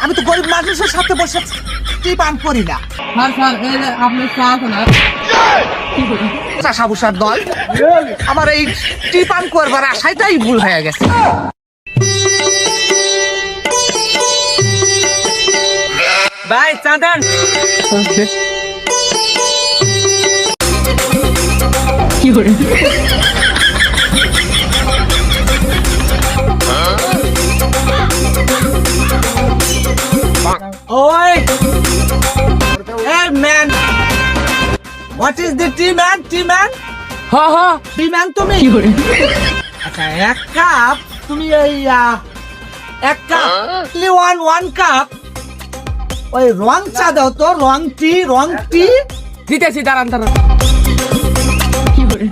আমি তো গরিব মানুষের সাথে বসে টি পান করি না। স্যার এই যে আপনি চা আছেন আর চাষা ভুষার দল আমার এই টি পান করবার আশাইটাই ভুল হয়ে গেছে। ভাই চা দেন। কি করে ওই hey man, what is the tea man? Tea man? হ্যাঁ হ্যাঁ tea man তুমি? কি করে আচ্ছা এক কাপ তুমি এই এক কাপ ওয়ান কাপ ওই রং চা দাও তো, রং টি দিতেছি দাঁড়ান দাঁড়ান কি করে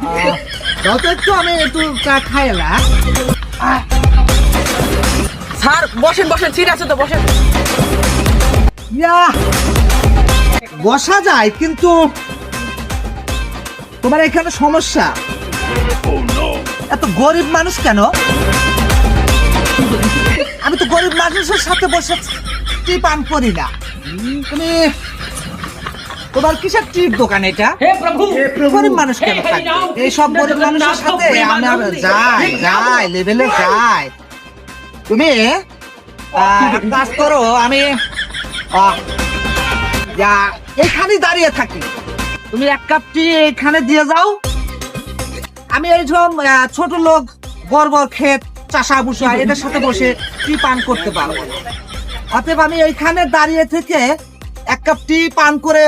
দাও তো একটু, আমি একটু চা খাইলা। স্যার বসেন বসেন সিট আছে তো বসেন। ইয়া বসা যায় কিন্তু তোমার এখানে সমস্যা, এত গরিব মানুষ কেন? আমি তো গরিব মানুষের সাথে বসে টি পান করি না। তুমি তোমার কিসের টির দোকান এটা? হে প্রভু গরিব মানুষ কেন থাকবে? এইসব গরিব মানুষের সাথে আমার যাই লেভেলে যাই। তুমি এক কাজ করো, আমি এখানে দাঁড়িয়ে থাকি, তুমি এক কাপ টি এখানে দিয়ে যাও। আমি এই সব ছোট লোক বড় ক্ষেত চাষা বুসা এদের সাথে বসে টি পান করতে পারবো। অতএব আমি এইখানে দাঁড়িয়ে থেকে এক কাপ টি পান করে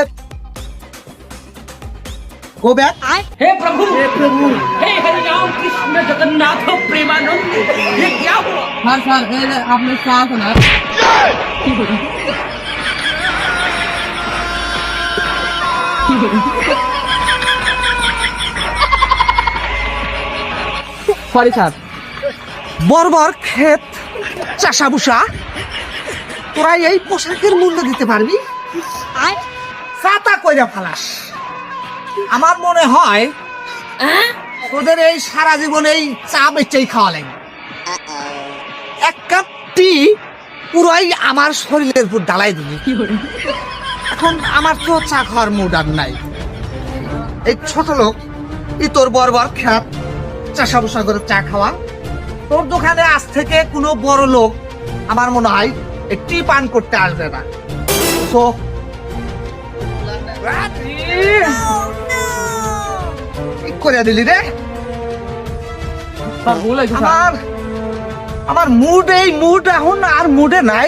গো ব্যাক। हे प्रभु हे हरि राम कृष्ण जगन्नाथ प्रेमानंद ये क्या हुआ सर এই যে আপনি চা আছেন আর কি করে সরি স্যার বর্বর ক্ষেত চাষা বুসা তোরা এই পোশাকের মূল্য দিতে পারবি? চাতা কইরা ফালাস। আমার মনে হয় তোদের এই সারা জীবন এই চা বেচেই খাওয়া লাগবে। এক কাপ টি পুরাই আমার শরীরের উপর ঢালাই দিবি। কি করে এখন আমার তো চা খাওয়ার মুড আর নাই। এই ছোট লোক তোর বর্বর খ্যাত চাষা বসা করে চা খাওয়া, তোর দোকানে আজ থেকে কোনো বড় লোক আমার মনে হয় এই টি পান করতে আসবে না। তো ঠিক করে দিলি রে। স্যার ভুল হয়েছে স্যার আমার মুড এখন আর মুডে নাই।